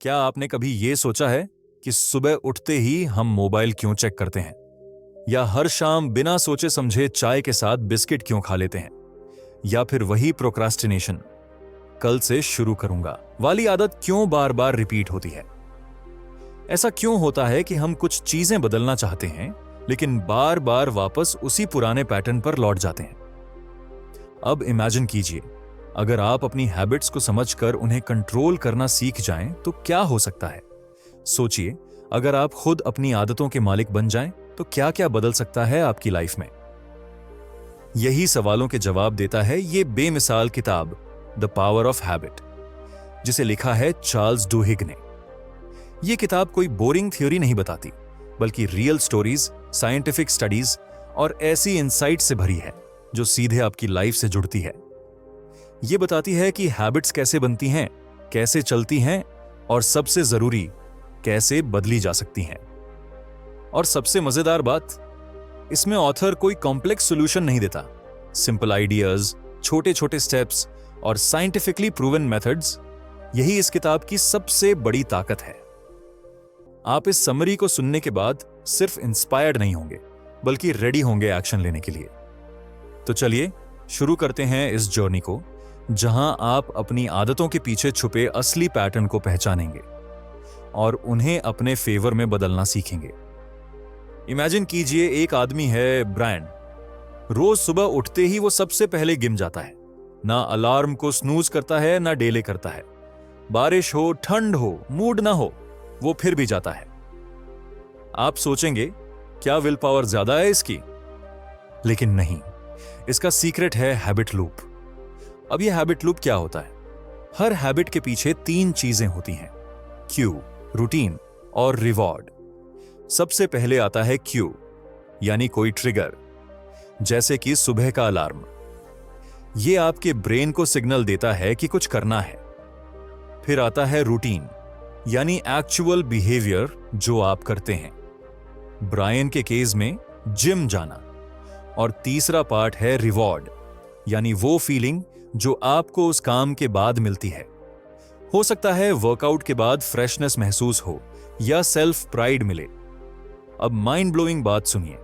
क्या आपने कभी ये सोचा है कि सुबह उठते ही हम मोबाइल क्यों चेक करते हैं, या हर शाम बिना सोचे समझे चाय के साथ बिस्किट क्यों खा लेते हैं, या फिर वही प्रोक्रास्टिनेशन, कल से शुरू करूंगा वाली आदत क्यों बार बार रिपीट होती है? ऐसा क्यों होता है कि हम कुछ चीजें बदलना चाहते हैं लेकिन बार बार वापस उसी पुराने पैटर्न पर लौट जाते हैं? अब इमेजिन कीजिए, अगर आप अपनी हैबिट्स को समझकर उन्हें कंट्रोल करना सीख जाएं तो क्या हो सकता है। सोचिए, अगर आप खुद अपनी आदतों के मालिक बन जाएं तो क्या क्या बदल सकता है आपकी लाइफ में। यही सवालों के जवाब देता है ये बेमिसाल किताब द पावर ऑफ हैबिट, जिसे लिखा है चार्ल्स डुहिग ने। यह किताब कोई बोरिंग थ्योरी नहीं बताती, बल्कि रियल स्टोरीज, साइंटिफिक स्टडीज और ऐसी इंसाइट से भरी है जो सीधे आपकी लाइफ से जुड़ती है। यह बताती है कि हैबिट्स कैसे बनती हैं, कैसे चलती हैं और सबसे जरूरी, कैसे बदली जा सकती हैं। और सबसे मजेदार बात, इसमें ऑथर कोई कॉम्प्लेक्स सॉल्यूशन नहीं देता। सिंपल आइडियाज, छोटे छोटे स्टेप्स और साइंटिफिकली प्रूवन मेथड्स, यही इस किताब की सबसे बड़ी ताकत है। आप इस समरी को सुनने के बाद सिर्फ इंस्पायर्ड नहीं होंगे, बल्कि रेडी होंगे एक्शन लेने के लिए। तो चलिए शुरू करते हैं इस जर्नी को, जहां आप अपनी आदतों के पीछे छुपे असली पैटर्न को पहचानेंगे और उन्हें अपने फेवर में बदलना सीखेंगे। इमेजिन कीजिए, एक आदमी है ब्रायन। रोज सुबह उठते ही वो सबसे पहले जिम जाता है। ना अलार्म को स्नूज करता है, ना डेले करता है। बारिश हो, ठंड हो, मूड ना हो, वो फिर भी जाता है। आप सोचेंगे, क्या विल पावर ज्यादा है इसकी? लेकिन नहीं, इसका सीक्रेट है हैबिट लूप। अब यह हैबिट लूप क्या होता है? हर हैबिट के पीछे 3 चीजें होती हैं: क्यू, रूटीन और रिवॉर्ड। सबसे पहले आता है क्यू, यानी कोई ट्रिगर, जैसे कि सुबह का अलार्म। यह आपके ब्रेन को सिग्नल देता है कि कुछ करना है। फिर आता है रूटीन, यानी एक्चुअल बिहेवियर जो आप करते हैं, ब्रायन के केस में जिम जाना। और तीसरा पार्ट है रिवॉर्ड, यानी वो फीलिंग जो आपको उस काम के बाद मिलती है। हो सकता है वर्कआउट के बाद फ्रेशनेस महसूस हो या सेल्फ प्राइड मिले। अब माइंड ब्लोइंग बात सुनिए,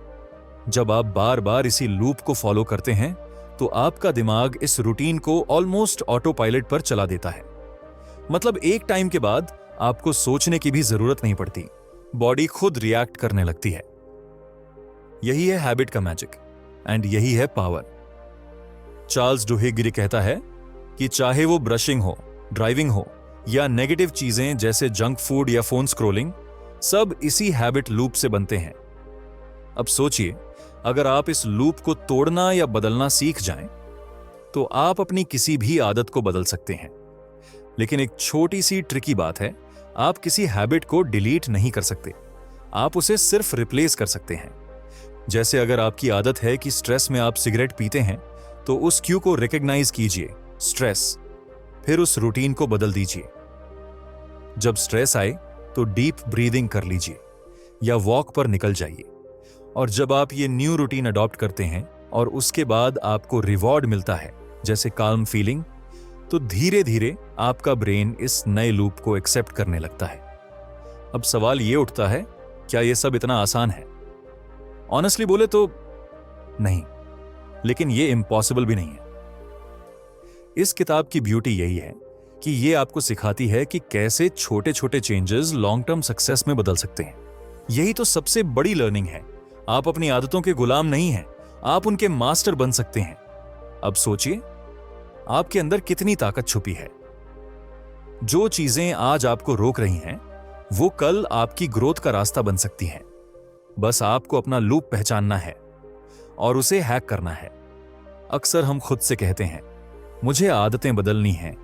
जब आप बार बार इसी लूप को फॉलो करते हैं तो आपका दिमाग इस रूटीन को ऑलमोस्ट ऑटो पायलट पर चला देता है। मतलब एक टाइम के बाद आपको सोचने की भी जरूरत नहीं पड़ती, बॉडी खुद रिएक्ट करने लगती है। यही है हैबिट का मैजिक एंड यही है पावर। चार्ल्स डुहिग कहता है कि चाहे वो ब्रशिंग हो, ड्राइविंग हो या नेगेटिव चीजें जैसे जंक फूड या फोन स्क्रॉलिंग, सब इसी हैबिट लूप से बनते हैं। अब सोचिए, अगर आप इस लूप को तोड़ना या बदलना सीख जाएं, तो आप अपनी किसी भी आदत को बदल सकते हैं। लेकिन एक छोटी सी ट्रिकी बात है, आप किसी हैबिट को डिलीट नहीं कर सकते, आप उसे सिर्फ रिप्लेस कर सकते हैं। जैसे अगर आपकी आदत है कि स्ट्रेस में आप सिगरेट पीते हैं, तो उस क्यू को रिकॉग्नाइज कीजिए, स्ट्रेस, फिर उस रूटीन को बदल दीजिए। जब स्ट्रेस आए तो डीप ब्रीदिंग कर लीजिए या वॉक पर निकल जाइए। और जब आप ये न्यू रूटीन अडॉप्ट करते हैं और उसके बाद आपको रिवॉर्ड मिलता है, जैसे काल्म फीलिंग, तो धीरे धीरे आपका ब्रेन इस नए लूप को एक्सेप्ट करने लगता है। अब सवाल ये उठता है, क्या यह सब इतना आसान है? ऑनेस्टली बोले तो नहीं, लेकिन यह इम्पॉसिबल भी नहीं है। इस किताब की ब्यूटी यही है कि यह आपको सिखाती है कि कैसे छोटे छोटे चेंजेस लॉन्ग टर्म सक्सेस में बदल सकते हैं। यही तो सबसे बड़ी लर्निंग है। आप अपनी आदतों के गुलाम नहीं हैं, आप उनके मास्टर बन सकते हैं। अब सोचिए, आपके अंदर कितनी ताकत छुपी है। जो चीजें आज आपको रोक रही हैं, वो कल आपकी ग्रोथ का रास्ता बन सकती हैं। बस आपको अपना लूप पहचानना है और उसे हैक करना है। अक्सर हम खुद से कहते हैं, मुझे आदतें बदलनी हैं,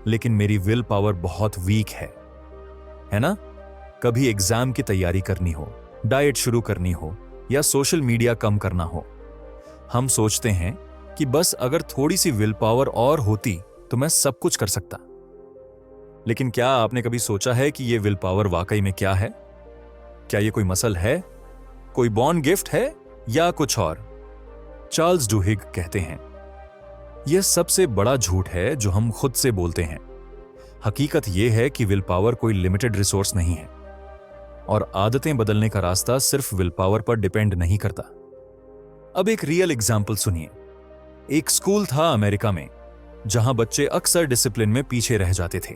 लेकिन मेरी विल पावर बहुत वीक है ना? कभी एग्जाम की तैयारी करनी हो, डाइट शुरू करनी हो या सोशल मीडिया कम करना हो, हम सोचते हैं कि बस अगर थोड़ी सी विल पावर और होती तो मैं सब कुछ कर सकता। लेकिन क्या आपने कभी सोचा है कि यह विल पावर वाकई में क्या है? क्या यह कोई मसल है, कोई बॉर्न गिफ्ट है या कुछ और? चार्ल्स डुहिग कहते हैं, यह सबसे बड़ा झूठ है जो हम खुद से बोलते हैं। हकीकत यह है कि विल पावर कोई लिमिटेड रिसोर्स नहीं है और आदतें बदलने का रास्ता सिर्फ विल पावर पर डिपेंड नहीं करता। अब एक रियल एग्जाम्पल सुनिए। एक स्कूल था अमेरिका में जहां बच्चे अक्सर डिसिप्लिन में पीछे रह जाते थे,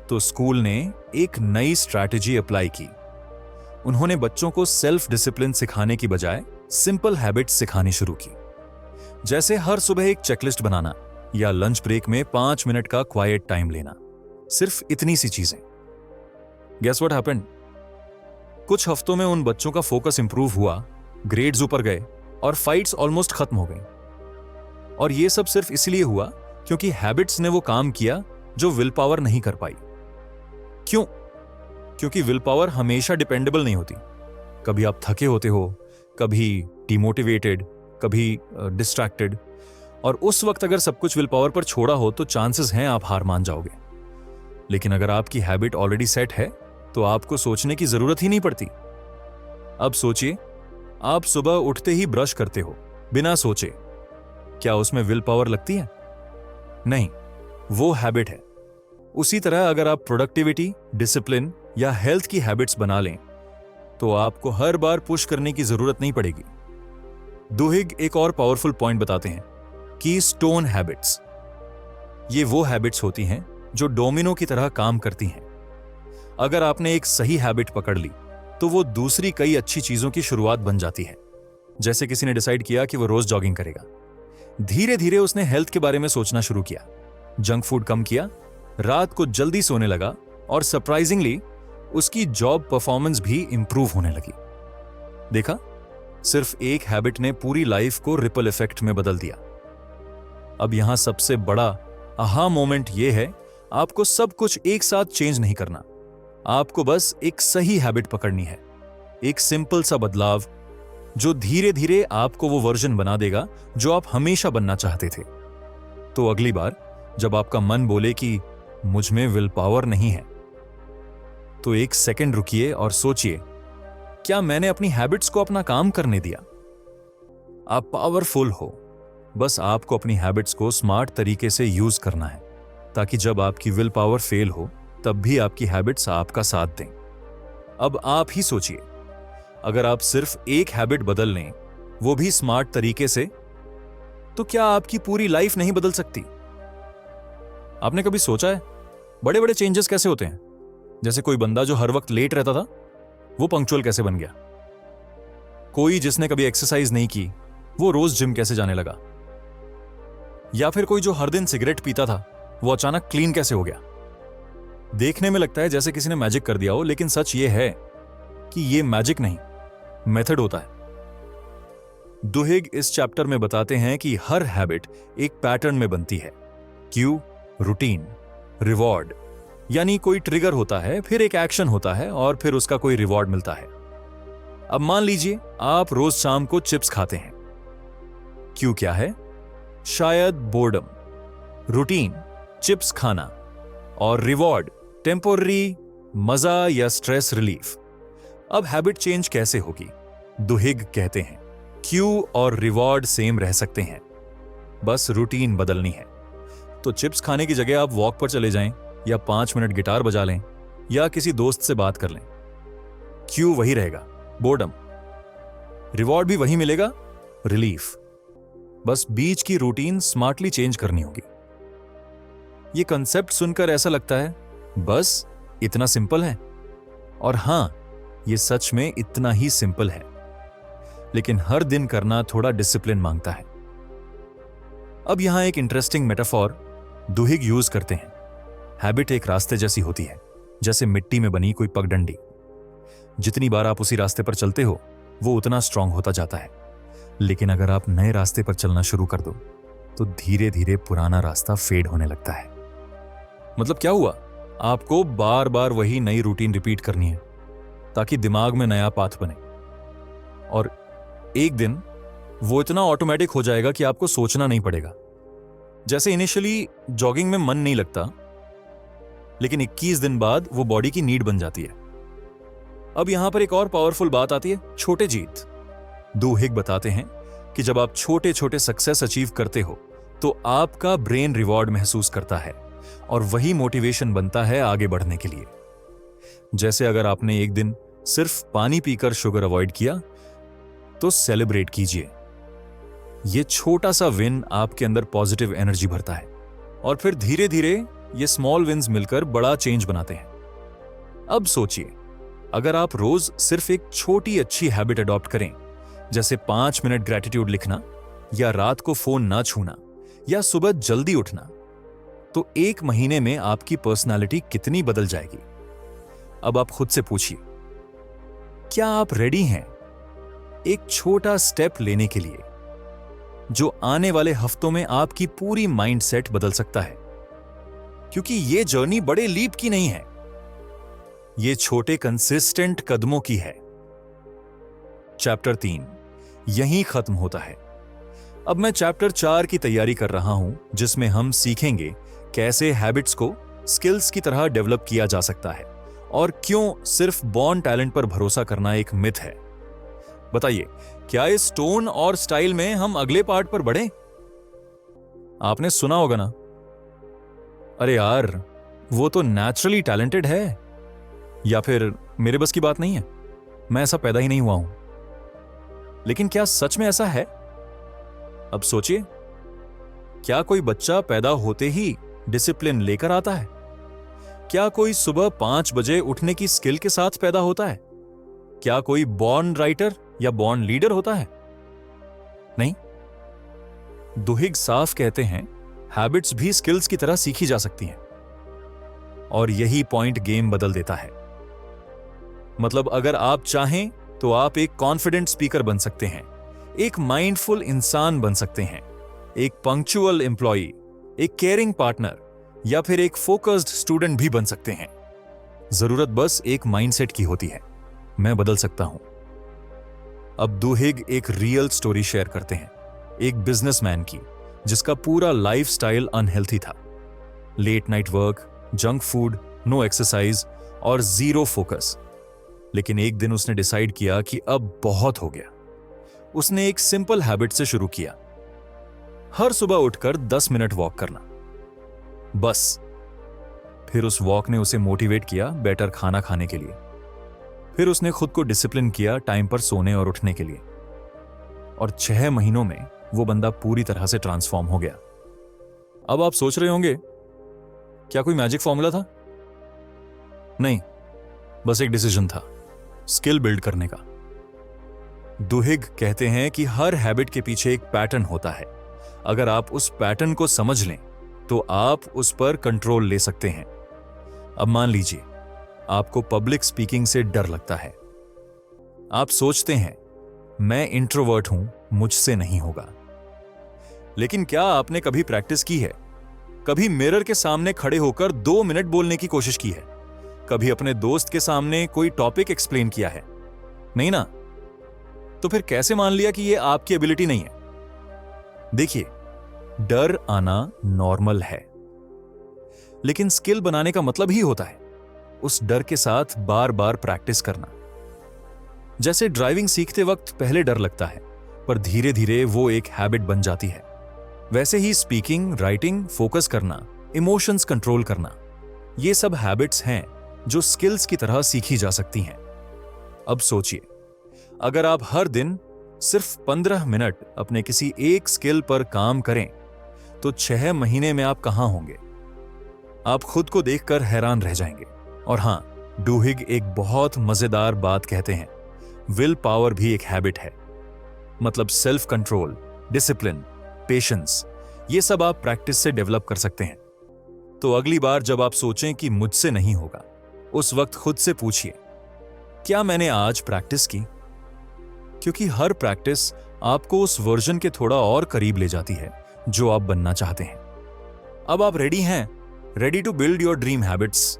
तो स्कूल ने एक नई स्ट्रैटेजी अप्लाई की। उन्होंने बच्चों को सेल्फ डिसिप्लिन सिखाने की बजाय सिंपल हैबिट्स सिखानी शुरू की, जैसे हर सुबह एक चेकलिस्ट बनाना या लंच ब्रेक में 5 मिनट का क्वाइट टाइम लेना। सिर्फ इतनी सी चीजें। Guess what happened? कुछ हफ्तों में उन बच्चों का फोकस इंप्रूव हुआ, ग्रेड्स ऊपर गए और फाइट्स ऑलमोस्ट खत्म हो गई। और यह सब सिर्फ इसलिए हुआ क्योंकि हैबिट्स ने वो काम किया जो विल पावर नहीं कर पाई। क्यों? क्योंकि विल पावर हमेशा डिपेंडेबल नहीं होती। कभी आप थके होते हो, कभी डिमोटिवेटेड, कभी डिस्ट्रैक्टेड, और उस वक्त अगर सब कुछ विल पावर पर छोड़ा हो तो चांसेस हैं आप हार मान जाओगे। लेकिन अगर आपकी हैबिट ऑलरेडी सेट है तो आपको सोचने की जरूरत ही नहीं पड़ती। अब सोचिए, आप सुबह उठते ही ब्रश करते हो बिना सोचे, क्या उसमें विल पावर लगती है? नहीं, वो हैबिट है। उसी तरह अगर आप प्रोडक्टिविटी, डिसिप्लिन या हेल्थ की हैबिट्स बना लें तो आपको हर बार पुश करने की जरूरत नहीं पड़ेगी। दुहिग एक और पावरफुल पॉइंट बताते हैं कि स्टोन हैबिट्स, ये वो हैबिट्स होती हैं जो डोमिनो की तरह काम करती हैं। अगर आपने एक सही हैबिट पकड़ ली तो वो दूसरी कई अच्छी चीजों की शुरुआत बन जाती है। जैसे किसी ने डिसाइड किया कि वो रोज जॉगिंग करेगा, धीरे धीरे उसने हेल्थ के बारे में सोचना शुरू किया, जंक फूड कम किया, रात को जल्दी सोने लगा और सरप्राइजिंगली उसकी जॉब परफॉर्मेंस भी इंप्रूव होने लगी। देखा, सिर्फ एक हैबिट ने पूरी लाइफ को रिपल इफेक्ट में बदल दिया। अब यहां सबसे बड़ा आहा मोमेंट यह है, आपको सब कुछ एक साथ चेंज नहीं करना। आपको बस एक सही हैबिट पकड़नी है, एक सिंपल सा बदलाव जो धीरे धीरे आपको वो वर्जन बना देगा जो आप हमेशा बनना चाहते थे। तो अगली बार जब आपका मन बोले कि मुझ में विल पावर नहीं है, तो एक सेकंड रुकिए और सोचिए, क्या मैंने अपनी हैबिट्स को अपना काम करने दिया? आप पावरफुल हो, बस आपको अपनी हैबिट्स को स्मार्ट तरीके से यूज करना है, ताकि जब आपकी विल पावर फेल हो तब भी आपकी हैबिट्स आपका साथ दें। अब आप ही सोचिए, अगर आप सिर्फ एक हैबिट बदल लें, वो भी स्मार्ट तरीके से, तो क्या आपकी पूरी लाइफ नहीं बदल सकती? आपने कभी सोचा है बड़े बड़े चेंजेस कैसे होते हैं? जैसे कोई बंदा जो हर वक्त लेट रहता था, वो पंक्चुअल कैसे बन गया? कोई जिसने कभी एक्सरसाइज नहीं की, वो रोज जिम कैसे जाने लगा? या फिर कोई जो हर दिन सिगरेट पीता था, वो अचानक क्लीन कैसे हो गया? देखने में लगता है जैसे किसी ने मैजिक कर दिया हो, लेकिन सच ये है कि ये मैजिक नहीं, मेथड होता है। दुहिग इस चैप्टर में बताते हैं कि हर हैबिट एक पैटर्न में बनती है। क्यू, रूटीन, रिवॉर्ड, यानी कोई ट्रिगर होता है, फिर एक एक्शन होता है और फिर उसका कोई रिवॉर्ड मिलता है। अब मान लीजिए आप रोज शाम को चिप्स खाते हैं। क्यू क्या है? शायद बोर्डम। रूटीन, चिप्स खाना, और रिवॉर्ड, टेम्पोररी मजा या स्ट्रेस रिलीफ। अब हैबिट चेंज कैसे होगी? दुहिग कहते हैं क्यू और रिवॉर्ड सेम रह सकते हैं, बस रूटीन बदलनी है। तो चिप्स खाने की जगह आप वॉक पर चले जाएं, या 5 मिनट गिटार बजा लें, या किसी दोस्त से बात कर लें। क्यू वही रहेगा, बोर्डम। रिवॉर्ड भी वही मिलेगा, रिलीफ। बस बीच की रूटीन स्मार्टली चेंज करनी होगी। ये कंसेप्ट सुनकर ऐसा लगता है बस इतना सिंपल है, और हां, ये सच में इतना ही सिंपल है, लेकिन हर दिन करना थोड़ा डिसिप्लिन मांगता है। अब यहां एक इंटरेस्टिंग मेटाफॉर दुहिग यूज करते हैं। हैबिट एक रास्ते जैसी होती है, जैसे मिट्टी में बनी कोई पगडंडी। जितनी बार आप उसी रास्ते पर चलते हो, वो उतना स्ट्रांग होता जाता है। लेकिन अगर आप नए रास्ते पर चलना शुरू कर दो, तो धीरे धीरे पुराना रास्ता फेड होने लगता है। मतलब क्या हुआ? आपको बार बार वही नई रूटीन रिपीट करनी है, ताकि दिमाग में नया पाथ बने। और एक दिन वो इतना ऑटोमेटिक हो जाएगा कि आपको सोचना नहीं पड़ेगा। जैसे इनिशियली जॉगिंग में मन नहीं लगता, लेकिन 21 दिन बाद वो बॉडी की नीड बन जाती है। अब यहां पर एक और पावरफुल बात आती है, छोटे जीत। दुहिग बताते हैं कि जब आप छोटे छोटे सक्सेस अचीव करते हो, तो आपका ब्रेन रिवॉर्ड महसूस करता है और वही मोटिवेशन बनता है आगे बढ़ने के लिए। जैसे अगर आपने एक दिन सिर्फ पानी पीकर शुगर अवॉइड किया तो सेलिब्रेट कीजिए। यह छोटा सा विन आपके अंदर पॉजिटिव एनर्जी भरता है और फिर धीरे धीरे ये स्मॉल विन्स मिलकर बड़ा चेंज बनाते हैं। अब सोचिए, अगर आप रोज सिर्फ एक छोटी अच्छी हैबिट अडॉप्ट करें, जैसे 5 मिनट ग्रेटिट्यूड लिखना, या रात को फोन ना छूना, या सुबह जल्दी उठना, तो 1 महीने में आपकी पर्सनालिटी कितनी बदल जाएगी। अब आप खुद से पूछिए, क्या आप रेडी हैं एक छोटा स्टेप लेने के लिए जो आने वाले हफ्तों में आपकी पूरी माइंडसेट बदल सकता है? क्योंकि यह जर्नी बड़े लीप की नहीं है, यह छोटे कंसिस्टेंट कदमों की है। चैप्टर 3 यहीं खत्म होता है। अब मैं चैप्टर 4 की तैयारी कर रहा हूं, जिसमें हम सीखेंगे कैसे हैबिट्स को स्किल्स की तरह डेवलप किया जा सकता है और क्यों सिर्फ बॉर्न टैलेंट पर भरोसा करना एक मिथ है। बताइए, क्या इस टोन और स्टाइल में हम अगले पार्ट पर बढ़ें? आपने सुना होगा ना, अरे यार वो तो नेचुरली टैलेंटेड है, या फिर मेरे बस की बात नहीं है, मैं ऐसा पैदा ही नहीं हुआ हूं। लेकिन क्या सच में ऐसा है? अब सोचिए, क्या कोई बच्चा पैदा होते ही डिसिप्लिन लेकर आता है? क्या कोई सुबह 5 बजे उठने की स्किल के साथ पैदा होता है? क्या कोई बॉर्न राइटर या बॉर्न लीडर होता है? नहीं। दुहिग साफ कहते हैं, हैबिट्स भी स्किल्स की तरह सीखी जा सकती हैं। और यही पॉइंट गेम बदल देता है। मतलब अगर आप चाहें तो आप एक कॉन्फिडेंट स्पीकर बन सकते हैं, एक माइंडफुल इंसान बन सकते हैं, एक पंक्चुअल एम्प्लॉई, एक केयरिंग पार्टनर, या फिर एक फोकस्ड स्टूडेंट भी बन सकते हैं। जरूरत बस एक माइंडसेट की होती है। मैं बदल सकता हूं। अब दुहिग एक रियल स्टोरी शेयर करते हैं, एक बिजनेसमैन की जिसका पूरा लाइफस्टाइल अनहेल्थी था। Late night work, junk food, no exercise और जीरो फोकस। लेकिन एक दिन उसने डिसाइड किया कि अब बहुत हो गया। उसने एक सिंपल हैबिट से शुरू किया, हर सुबह उठकर 10 मिनट वॉक करना, बस। फिर उस वॉक ने उसे मोटिवेट किया बेटर खाना खाने के लिए। फिर उसने खुद को डिसिप्लिन किया टाइम पर सोने और उठने के लिए। और 6 महीनों में वो बंदा पूरी तरह से ट्रांसफॉर्म हो गया। अब आप सोच रहे होंगे, क्या कोई मैजिक फॉर्मूला था? नहीं, बस एक डिसीजन था, स्किल बिल्ड करने का। दुहिग कहते हैं कि हर हैबिट के पीछे एक पैटर्न होता है। अगर आप उस पैटर्न को समझ लें तो आप उस पर कंट्रोल ले सकते हैं। अब मान लीजिए आपको पब्लिक स्पीकिंग से डर लगता है। आप सोचते हैं, मैं इंट्रोवर्ट हूं, मुझसे नहीं होगा। लेकिन क्या आपने कभी प्रैक्टिस की है? कभी मिरर के सामने खड़े होकर 2 मिनट बोलने की कोशिश की है? कभी अपने दोस्त के सामने कोई टॉपिक एक्सप्लेन किया है? नहीं ना? तो फिर कैसे मान लिया कि यह आपकी एबिलिटी नहीं है? देखिए, डर आना नॉर्मल है, लेकिन स्किल बनाने का मतलब ही होता है उस डर के साथ बार बार प्रैक्टिस करना। जैसे ड्राइविंग सीखते वक्त पहले डर लगता है, पर धीरे धीरे वो एक हैबिट बन जाती है। वैसे ही स्पीकिंग, राइटिंग, फोकस करना, इमोशंस कंट्रोल करना, ये सब हैबिट्स हैं जो स्किल्स की तरह सीखी जा सकती हैं। अब सोचिए, अगर आप हर दिन सिर्फ 15 मिनट अपने किसी एक स्किल पर काम करें तो 6 महीने में आप कहां होंगे? आप खुद को देखकर हैरान रह जाएंगे। और हां, डूहिग एक बहुत मजेदार बात कहते हैं, विल पावर भी एक हैबिट है। मतलब सेल्फ कंट्रोल, डिसिप्लिन, पेशेंस, ये सब आप प्रैक्टिस से डेवलप कर सकते हैं। तो अगली बार जब आप सोचें कि मुझसे नहीं होगा, उस वक्त खुद से पूछिए, क्या मैंने आज प्रैक्टिस की? क्योंकि हर प्रैक्टिस आपको उस वर्जन के थोड़ा और करीब ले जाती है जो आप बनना चाहते हैं। अब आप रेडी हैं? Ready to build your dream habits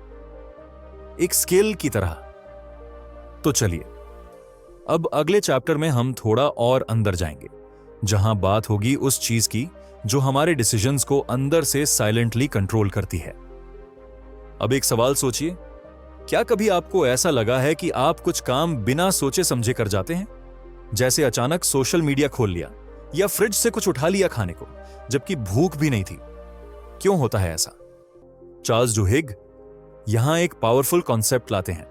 एक स्किल की तरह? तो चलिए, अब अगले चैप्टर में हम थोड़ा और अंदर जाएंगे, जहां बात होगी उस चीज की जो हमारे डिसीजंस को अंदर से साइलेंटली कंट्रोल करती है। अब एक सवाल सोचिए, क्या कभी आपको ऐसा लगा है कि आप कुछ काम बिना सोचे समझे कर जाते हैं? जैसे अचानक सोशल मीडिया खोल लिया या फ्रिज से कुछ उठा लिया खाने को, जबकि भूख भी नहीं थी। क्यों होता है ऐसा? चार्ल्स डुहिग यहां एक पावरफुल कॉन्सेप्ट लाते हैं।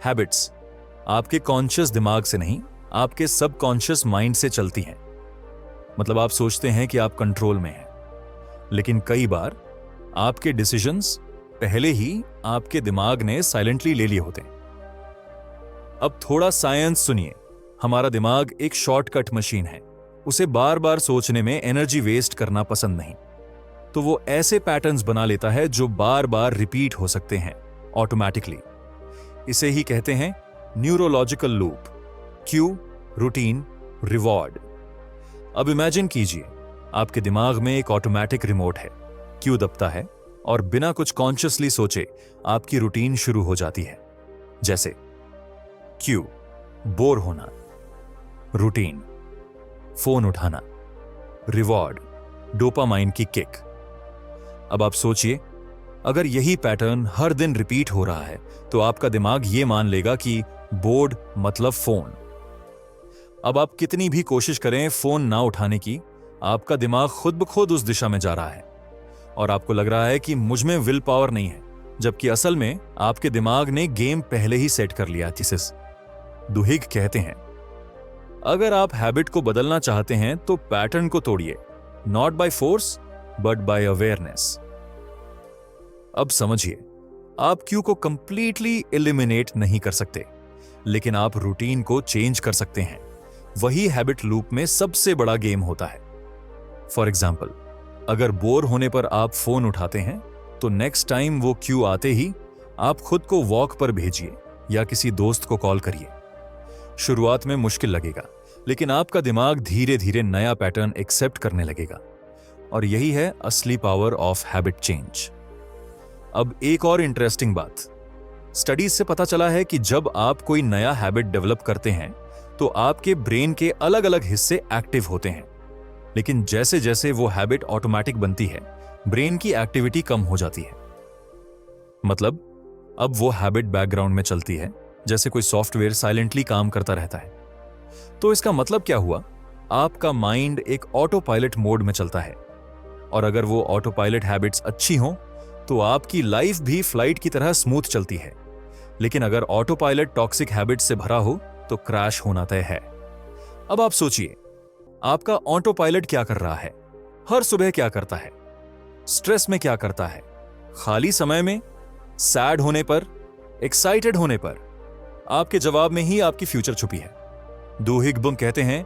हैबिट्स आपके कॉन्शियस दिमाग से नहीं, आपके सबकॉन्शियस माइंड से चलती हैं। मतलब आप सोचते हैं कि आप कंट्रोल में हैं, लेकिन कई बार आपके डिसीजंस पहले ही आपके दिमाग ने साइलेंटली ले लिए होते हैं। अब थोड़ा साइंस सुनिए। हमारा दिमाग एक शॉर्टकट मशीन है, उसे बार बार सोचने में एनर्जी वेस्ट करना पसंद नहीं, तो वो ऐसे पैटर्न्स बना लेता है जो बार बार रिपीट हो सकते हैं ऑटोमेटिकली। इसे ही कहते हैं neurological loop. Q, routine, reward. अब इमेजिन कीजिए आपके दिमाग में एक ऑटोमेटिक रिमोट है। क्यू दबता है और बिना कुछ कॉन्शियसली सोचे आपकी रूटीन शुरू हो जाती है। जैसे क्यू, बोर होना। रूटीन, फोन उठाना। रिवॉर्ड, डोपामाइन की किक। अब आप सोचिए, अगर यही पैटर्न हर दिन रिपीट हो रहा है तो आपका दिमाग यह मान लेगा कि बोर्ड मतलब फोन। अब आप कितनी भी कोशिश करें फोन ना उठाने की, आपका दिमाग खुद ब खुद उस दिशा में जा रहा है और आपको लग रहा है कि मुझ में विल पावर नहीं है, जबकि असल में आपके दिमाग ने गेम पहले ही सेट कर लिया। थीसिस डुहिग कहते हैं, अगर आप हैबिट को बदलना चाहते हैं तो पैटर्न को तोड़िए, not by force but by awareness. अब समझिए, आप क्यू को कंप्लीटली एलिमिनेट नहीं कर सकते, लेकिन आप रूटीन को चेंज कर सकते हैं। वही हैबिट लूप में सबसे बड़ा गेम होता है। फॉर एग्जाम्पल, अगर बोर होने पर आप फोन उठाते हैं तो नेक्स्ट टाइम वो क्यू आते ही आप खुद को वॉक पर भेजिए या किसी दोस्त को कॉल करिए। शुरुआत में मुश्किल लगेगा, लेकिन आपका दिमाग धीरे धीरे नया पैटर्न एक्सेप्ट करने लगेगा और यही है असली पावर ऑफ हैबिट चेंज। अब एक और इंटरेस्टिंग बात, स्टडीज से पता चला है कि जब आप कोई नया हैबिट डेवलप करते हैं तो आपके ब्रेन के अलग अलग हिस्से एक्टिव होते हैं, लेकिन जैसे जैसे वो हैबिट ऑटोमेटिक बनती है, ब्रेन की एक्टिविटी कम हो जाती है। मतलब अब वो हैबिट बैकग्राउंड में चलती है, जैसे कोई सॉफ्टवेयर साइलेंटली काम करता रहता है। तो इसका मतलब क्या हुआ? आपका माइंड एक ऑटो पायलट मोड में चलता है, और अगर वो ऑटो पायलट हैबिट्स अच्छी हों तो आपकी लाइफ भी फ्लाइट की तरह स्मूथ चलती है। लेकिन अगर ऑटो पायलट टॉक्सिक हैबिट से भरा हो तो क्रैश होना तय है। अब आप सोचिए, आपका ऑटो पायलट क्या कर रहा है? हर सुबह क्या करता है? स्ट्रेस में क्या करता है? खाली समय में, सैड होने पर, एक्साइटेड होने पर? आपके जवाब में ही आपकी फ्यूचर छुपी है। डुहिग कहते हैं,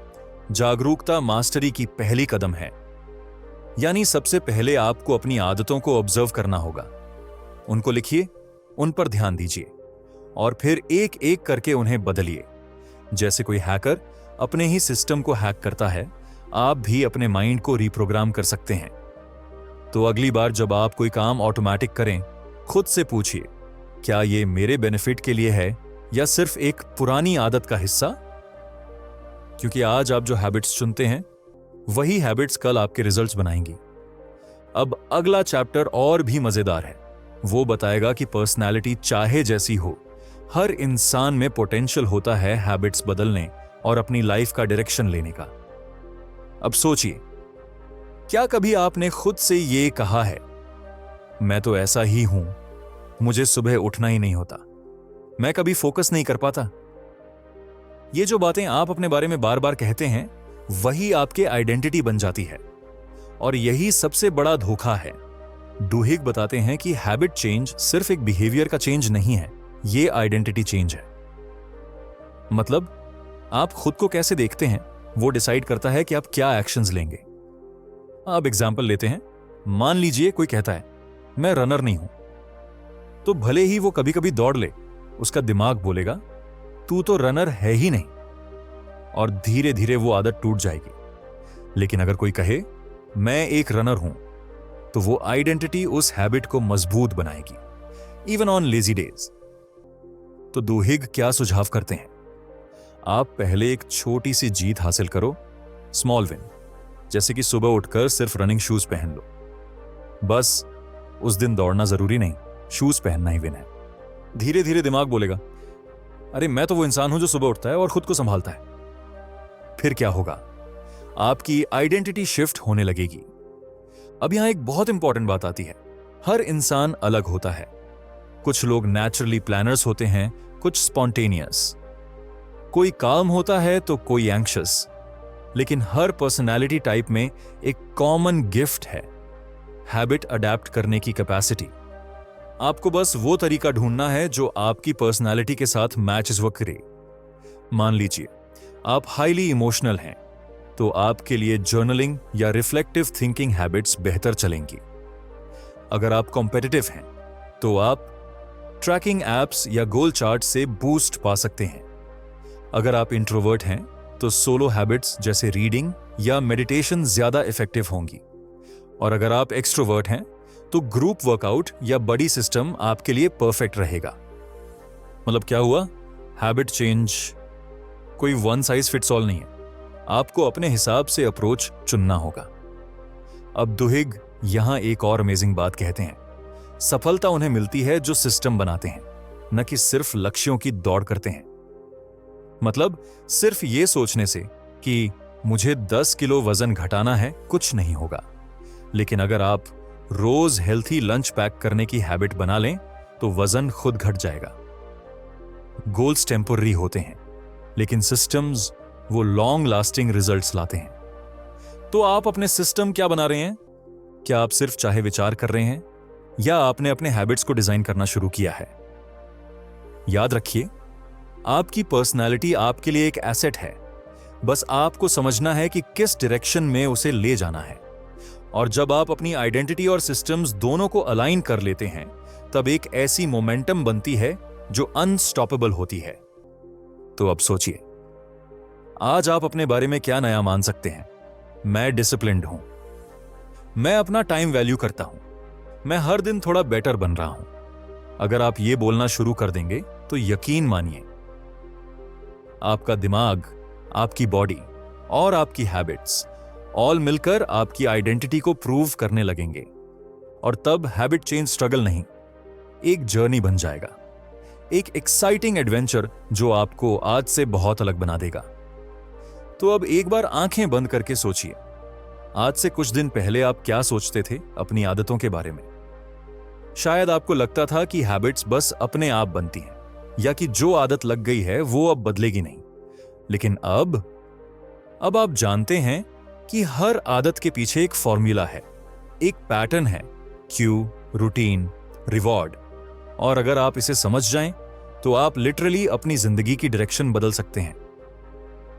जागरूकता मास्टरी की पहली कदम है। यानी सबसे पहले आपको अपनी आदतों को ऑब्जर्व करना होगा। उनको लिखिए, उन पर ध्यान दीजिए और फिर एक एक करके उन्हें बदलिए। जैसे कोई हैकर अपने ही सिस्टम को हैक करता है, आप भी अपने माइंड को रिप्रोग्राम कर सकते हैं। तो अगली बार जब आप कोई काम ऑटोमेटिक करें, खुद से पूछिए, क्या ये मेरे बेनिफिट के लिए है या सिर्फ एक पुरानी आदत का हिस्सा? क्योंकि आज आप जो हैबिट्स चुनते हैं, वही हैबिट्स कल आपके रिजल्ट्स बनाएंगी। अब अगला चैप्टर और भी मजेदार है। वो बताएगा कि पर्सनालिटी चाहे जैसी हो, हर इंसान में पोटेंशियल होता है हैबिट्स बदलने और अपनी लाइफ का डायरेक्शन लेने का। अब सोचिए, क्या कभी आपने खुद से ये कहा है, मैं तो ऐसा ही हूं, मुझे सुबह उठना ही नहीं होता, मैं कभी फोकस नहीं कर पाता? ये जो बातें आप अपने बारे में बार बार कहते हैं, वही आपके आइडेंटिटी बन जाती है, और यही सबसे बड़ा धोखा है। डुहिग बताते हैं कि हैबिट चेंज सिर्फ एक बिहेवियर का चेंज नहीं है, ये आइडेंटिटी चेंज है। मतलब आप खुद को कैसे देखते हैं, वो डिसाइड करता है कि आप क्या एक्शंस लेंगे। अब एग्जांपल लेते हैं। मान लीजिए कोई कहता है, मैं रनर नहीं हूं, तो भले ही वो कभी कभी दौड़ ले, उसका दिमाग बोलेगा, तू तो रनर है ही नहीं, और धीरे धीरे वो आदत टूट जाएगी। लेकिन अगर कोई कहे, मैं एक रनर हूं, तो वो आइडेंटिटी उस हैबिट को मजबूत बनाएगी, इवन ऑन लेजी डेज। तो डुहिग क्या सुझाव करते हैं? आप पहले एक छोटी सी जीत हासिल करो, स्मॉल विन, जैसे कि सुबह उठकर सिर्फ रनिंग शूज पहन लो। बस उस दिन दौड़ना जरूरी नहीं, शूज पहनना ही विन है। धीरे धीरे दिमाग बोलेगा, अरे मैं तो वो इंसान हूं जो सुबह उठता है और खुद को संभालता है। फिर क्या होगा? आपकी आइडेंटिटी शिफ्ट होने लगेगी। अब यहां एक बहुत इंपॉर्टेंट बात आती है। हर इंसान अलग होता है। कुछ लोग नेचुरली प्लानर्स होते हैं, कुछ स्पॉन्टेनियस। कोई काम होता है तो कोई एंग्शियस। लेकिन हर पर्सनालिटी टाइप में एक कॉमन गिफ्ट है, हैबिट अडेप्ट करने की कैपेसिटी। आपको बस वो तरीका ढूंढना है जो आपकी पर्सनालिटी के साथ मैचेस वर्क करे। मान लीजिए आप हाईली इमोशनल हैं, तो आपके लिए जर्नलिंग या रिफ्लेक्टिव थिंकिंग हैबिट्स बेहतर चलेंगी। अगर आप कॉम्पिटिटिव हैं, तो आप ट्रैकिंग एप्स या गोल चार्ट से बूस्ट पा सकते हैं। अगर आप इंट्रोवर्ट हैं, तो सोलो हैबिट्स जैसे रीडिंग या मेडिटेशन ज्यादा इफेक्टिव होंगी। और अगर आप एक्सट्रोवर्ट हैं, तो ग्रुप वर्कआउट या बडी सिस्टम आपके लिए परफेक्ट रहेगा। मतलब क्या हुआ? हैबिट चेंज कोई वन साइज फिट्स ऑल नहीं है। आपको अपने हिसाब से अप्रोच चुनना होगा। अब दुहिग यहां एक और अमेजिंग बात कहते हैं, सफलता उन्हें मिलती है जो सिस्टम बनाते हैं, न कि सिर्फ लक्ष्यों की दौड़ करते हैं। मतलब सिर्फ ये सोचने से कि मुझे 10 किलो वजन घटाना है कुछ नहीं होगा। लेकिन अगर आप रोज हेल्थी लंच पैक करने की हैबिट बना लें, तो वजन खुद घट जाएगा। गोल्स टेम्पररी होते हैं, लेकिन सिस्टम्स वो लॉन्ग लास्टिंग रिजल्ट्स लाते हैं। तो आप अपने सिस्टम क्या बना रहे हैं? क्या आप सिर्फ चाहे विचार कर रहे हैं, या आपने अपने हैबिट्स को डिजाइन करना शुरू किया है? याद रखिए, आपकी पर्सनैलिटी आपके लिए एक एसेट है। बस आपको समझना है कि किस डायरेक्शन में उसे ले जाना है। और जब आप अपनी आइडेंटिटी और सिस्टम्स दोनों को अलाइन कर लेते हैं, तब एक ऐसी मोमेंटम बनती है जो अनस्टॉपेबल होती है। तो अब सोचिए, आज आप अपने बारे में क्या नया मान सकते हैं? मैं डिसिप्लिन्ड हूं, मैं अपना टाइम वैल्यू करता हूं, मैं हर दिन थोड़ा बेटर बन रहा हूं। अगर आप ये बोलना शुरू कर देंगे, तो यकीन मानिए, आपका दिमाग, आपकी बॉडी और आपकी हैबिट्स ऑल मिलकर आपकी आइडेंटिटी को प्रूव करने लगेंगे। और तब हैबिट चेंज स्ट्रगल नहीं, एक जर्नी बन जाएगा, एक एक्साइटिंग एडवेंचर जो आपको आज से बहुत अलग बना देगा। तो अब एक बार आंखें बंद करके सोचिए, आज से कुछ दिन पहले आप क्या सोचते थे अपनी आदतों के बारे में? शायद आपको लगता था कि हैबिट्स बस अपने आप बनती हैं, या कि जो आदत लग गई है वो अब बदलेगी नहीं। लेकिन अब आप जानते हैं कि हर आदत के पीछे एक फॉर्मूला है, एक पैटर्न है, क्यू, रूटीन, रिवॉर्ड। और अगर आप इसे समझ जाएं, तो आप लिटरली अपनी जिंदगी की डायरेक्शन बदल सकते हैं।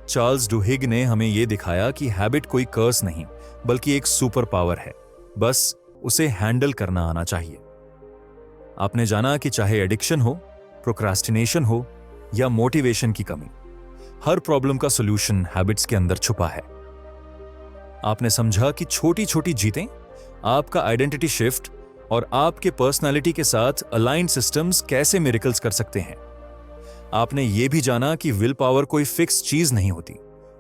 चार्ल्स डुहिग ने हमें यह दिखाया कि हैबिट कोई कर्स नहीं, बल्कि एक सुपर पावर है, बस उसे हैंडल करना आना चाहिए। आपने जाना कि चाहे एडिक्शन हो, प्रोक्रास्टिनेशन हो या मोटिवेशन की कमी, हर प्रॉब्लम का सॉल्यूशन हैबिट्स के अंदर छुपा है। आपने समझा कि छोटी छोटी जीतें, आपका आइडेंटिटी शिफ्ट और आपके पर्सनालिटी के साथ अलाइंड सिस्टम्स कैसे मिरेकल्स कर सकते हैं। आपने यह भी जाना कि विल पावर कोई फिक्स चीज नहीं होती,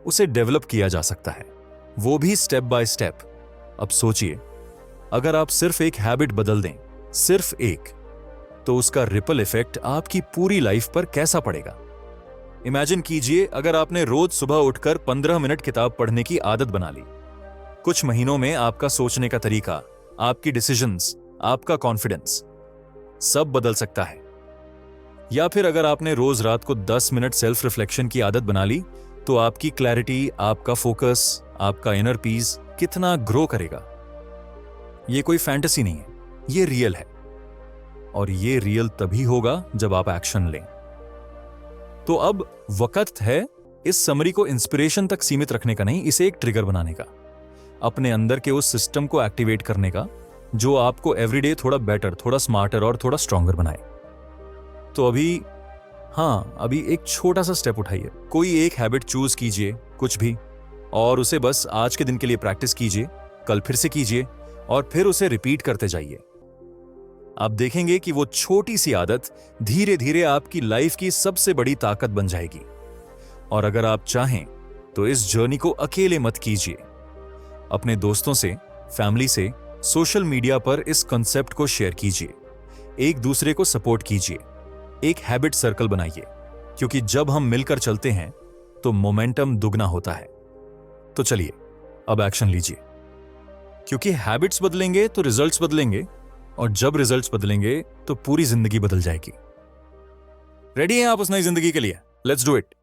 उसे डेवलप किया जा सकता है, वो भी स्टेप बाय स्टेप। अब सोचिए, अगर आप सिर्फ एक हैबिट बदल दें, सिर्फ एक, तो उसका रिपल इफेक्ट आपकी पूरी लाइफ पर कैसा पड़ेगा। इमेजिन कीजिए, अगर आपने रोज सुबह उठकर 15 मिनट किताब पढ़ने की आदत बना ली, कुछ महीनों में आपका सोचने का तरीका, आपकी डिसीजंस, आपका कॉन्फिडेंस सब बदल सकता है। या फिर अगर आपने रोज रात को 10 मिनट सेल्फ रिफ्लेक्शन की आदत बना ली, तो आपकी क्लैरिटी, आपका फोकस, आपका इनर पीस कितना ग्रो करेगा। ये कोई फैंटेसी नहीं है, ये रियल है। और ये रियल तभी होगा जब आप एक्शन लें। तो अब वक्त है इस समरी को इंस्पिरेशन तक सीमित रखने का नहीं, इसे एक ट्रिगर बनाने का, अपने अंदर के उस सिस्टम को एक्टिवेट करने का जो आपको एवरीडे थोड़ा बेटर, थोड़ा स्मार्टर और थोड़ा स्ट्रॉन्गर बनाए। तो अभी एक छोटा सा स्टेप उठाइए, कोई एक हैबिट चूज कीजिए, कुछ भी, और उसे बस आज के दिन के लिए प्रैक्टिस कीजिए, कल फिर से कीजिए और फिर उसे रिपीट करते जाइए। आप देखेंगे कि वो छोटी सी आदत धीरे धीरे आपकी लाइफ की सबसे बड़ी ताकत बन जाएगी। और अगर आप चाहें तो इस जर्नी को अकेले मत कीजिए, अपने दोस्तों से, फैमिली से, सोशल मीडिया पर इस कॉन्सेप्ट को शेयर कीजिए, एक दूसरे को सपोर्ट कीजिए, एक हैबिट सर्कल बनाइए, क्योंकि जब हम मिलकर चलते हैं तो मोमेंटम दुगना होता है। तो चलिए अब एक्शन लीजिए, क्योंकि हैबिट्स बदलेंगे तो रिजल्ट्स बदलेंगे, और जब रिजल्ट्स बदलेंगे तो पूरी जिंदगी बदल जाएगी। रेडी हैं आप उस नई जिंदगी के लिए? Let's do it.